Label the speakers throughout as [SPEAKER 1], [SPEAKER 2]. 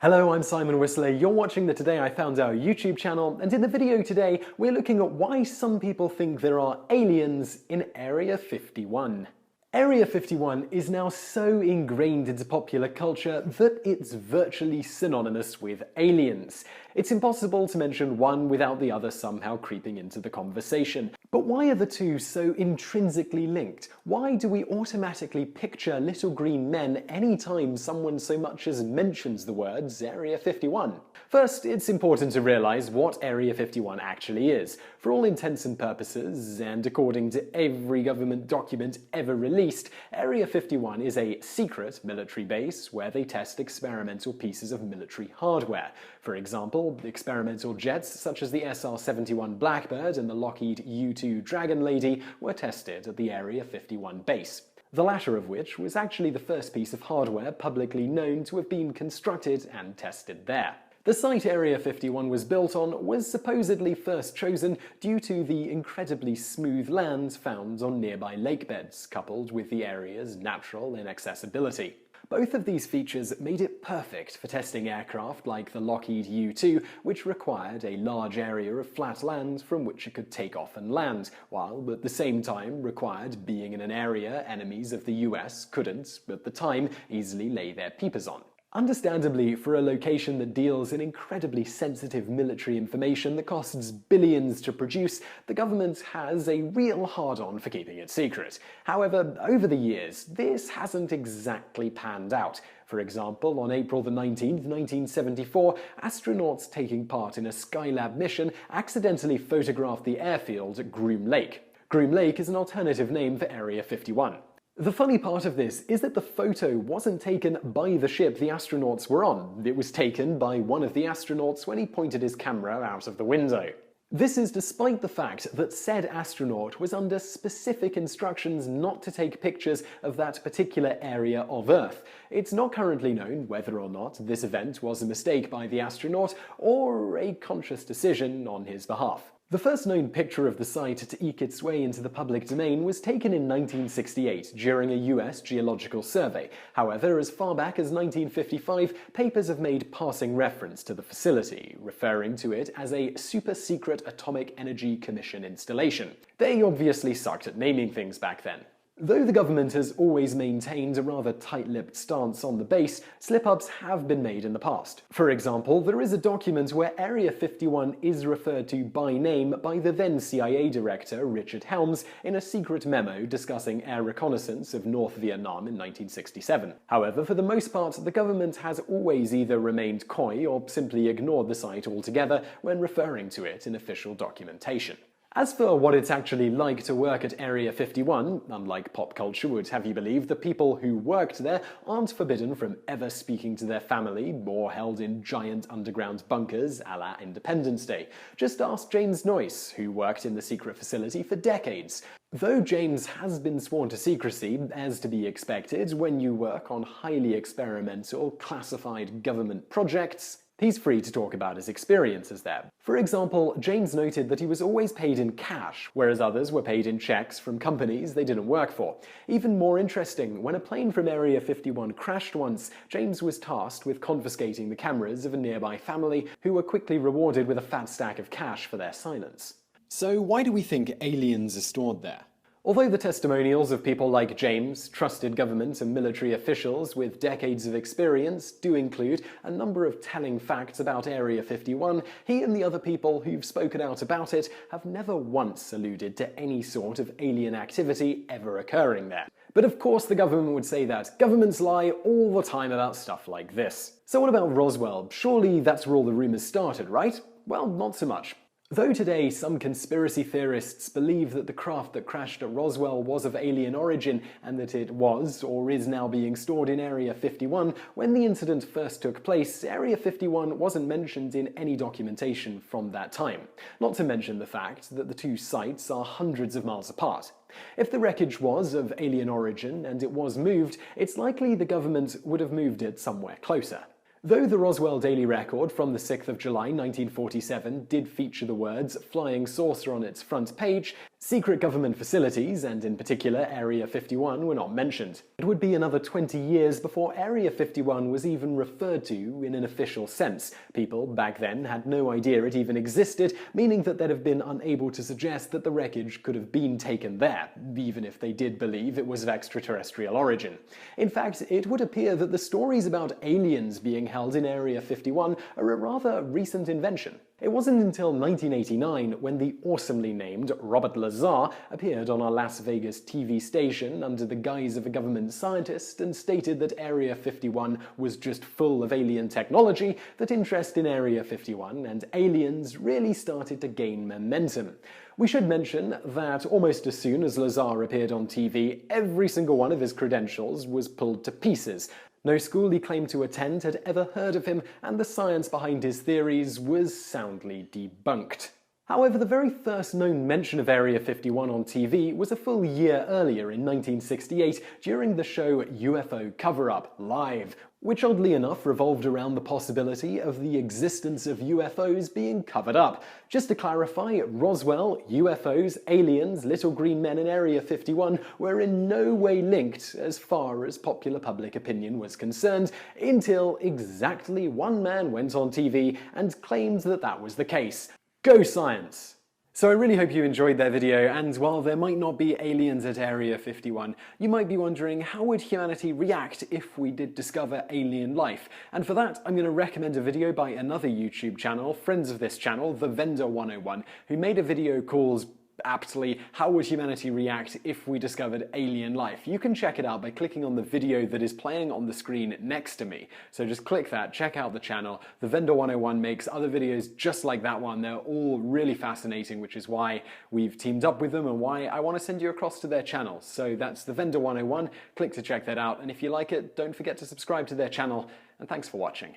[SPEAKER 1] Hello, I'm Simon Whistler. You're watching the Today I Found Out YouTube channel, and in the video today, we're looking at why some people think there are aliens in Area 51. Area 51 is now so ingrained into popular culture that it's virtually synonymous with aliens. It's impossible to mention one without the other somehow creeping into the conversation. But why are the two so intrinsically linked? Why do we automatically picture little green men anytime someone so much as mentions the words Area 51? First, it's important to realize what Area 51 actually is. For all intents and purposes, and according to every government document ever released, Area 51 is a secret military base where they test experimental pieces of military hardware. For example, experimental jets such as the SR-71 Blackbird and the Lockheed U-2 Dragon Lady were tested at the Area 51 base. The latter of which was actually the first piece of hardware publicly known to have been constructed and tested there. The site Area 51 was built on was supposedly first chosen due to the incredibly smooth land found on nearby lake beds, coupled with the area's natural inaccessibility. Both of these features made it perfect for testing aircraft like the Lockheed U-2, which required a large area of flat land from which it could take off and land, while at the same time required being in an area enemies of the US couldn't, at the time, easily lay their peepers on. Understandably, for a location that deals in incredibly sensitive military information that costs billions to produce, the government has a real hard-on for keeping it secret. However, over the years, this hasn't exactly panned out. For example, on April the 19th, 1974, astronauts taking part in a Skylab mission accidentally photographed the airfield at Groom Lake. Groom Lake is an alternative name for Area 51. The funny part of this is that the photo wasn't taken by the ship the astronauts were on. It was taken by one of the astronauts when he pointed his camera out of the window. This is despite the fact that said astronaut was under specific instructions not to take pictures of that particular area of Earth. It's not currently known whether or not this event was a mistake by the astronaut or a conscious decision on his behalf. The first known picture of the site to eke its way into the public domain was taken in 1968 during a US geological survey. However, as far back as 1955, papers have made passing reference to the facility, referring to it as a super-secret Atomic Energy Commission installation. They obviously sucked at naming things back then. Though the government has always maintained a rather tight-lipped stance on the base, slip-ups have been made in the past. For example, there is a document where Area 51 is referred to by name by the then CIA director Richard Helms in a secret memo discussing air reconnaissance of North Vietnam in 1967. However, for the most part, the government has always either remained coy or simply ignored the site altogether when referring to it in official documentation. As for what it's actually like to work at Area 51, unlike pop culture would have you believe, the people who worked there aren't forbidden from ever speaking to their family or held in giant underground bunkers a la Independence Day. Just ask James Noyce, who worked in the secret facility for decades. Though James has been sworn to secrecy, as to be expected when you work on highly experimental, classified government projects, he's free to talk about his experiences there. For example, James noted that he was always paid in cash, whereas others were paid in checks from companies they didn't work for. Even more interesting, when a plane from Area 51 crashed once, James was tasked with confiscating the cameras of a nearby family who were quickly rewarded with a fat stack of cash for their silence. So why do we think aliens are stored there? Although the testimonials of people like James, trusted government and military officials with decades of experience, do include a number of telling facts about Area 51, he and the other people who've spoken out about it have never once alluded to any sort of alien activity ever occurring there. But of course the government would say that. Governments lie all the time about stuff like this. So what about Roswell? Surely that's where all the rumors started, right? Well, not so much. Though today some conspiracy theorists believe that the craft that crashed at Roswell was of alien origin and that it was or is now being stored in Area 51, when the incident first took place, Area 51 wasn't mentioned in any documentation from that time. Not to mention the fact that the two sites are hundreds of miles apart. If the wreckage was of alien origin and it was moved, it's likely the government would have moved it somewhere closer. Though the Roswell Daily Record from the 6th of July 1947 did feature the words "flying saucer" on its front page, Secret government facilities, and in particular Area 51, were not mentioned. It would be another 20 years before Area 51 was even referred to in an official sense. People back then had no idea it even existed, meaning that they'd have been unable to suggest that the wreckage could have been taken there, even if they did believe it was of extraterrestrial origin. In fact, it would appear that the stories about aliens being held in Area 51 are a rather recent invention. It wasn't until 1989 when the awesomely named Robert Lazar appeared on a Las Vegas TV station under the guise of a government scientist and stated that Area 51 was just full of alien technology that interest in Area 51 and aliens really started to gain momentum. We should mention that almost as soon as Lazar appeared on TV, every single one of his credentials was pulled to pieces. No school he claimed to attend had ever heard of him, and the science behind his theories was soundly debunked. However, the very first known mention of Area 51 on TV was a full year earlier in 1968 during the show UFO Cover-Up Live, which oddly enough revolved around the possibility of the existence of UFOs being covered up. Just to clarify, Roswell, UFOs, aliens, little green men in Area 51 were in no way linked as far as popular public opinion was concerned, until exactly one man went on TV and claimed that that was the case. Go science! So I really hope you enjoyed that video, and while there might not be aliens at Area 51, you might be wondering how would humanity react if we did discover alien life? And for that, I'm going to recommend a video by another YouTube channel, friends of this channel, The Vendor 101, who made a video called aptly, How Would Humanity React If We Discovered Alien Life? You can check it out by clicking on the video that is playing on the screen next to me. So just click that, check out the channel. The Vendor 101 makes other videos just like that one. They're all really fascinating, which is why we've teamed up with them and why I want to send you across to their channel. So that's The Vendor 101. Click to check that out. And if you like it, don't forget to subscribe to their channel. And thanks for watching.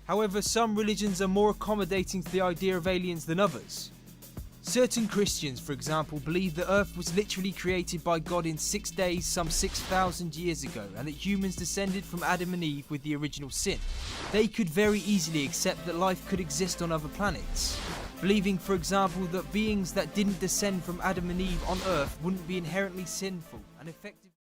[SPEAKER 2] However, some religions are more accommodating to the idea of aliens than others. Certain Christians, for example, believe the Earth was literally created by God in 6 days some 6,000 years ago, and that humans descended from Adam and Eve with the original sin. They could very easily accept that life could exist on other planets, believing, for example, that beings that didn't descend from Adam and Eve on Earth wouldn't be inherently sinful and effectively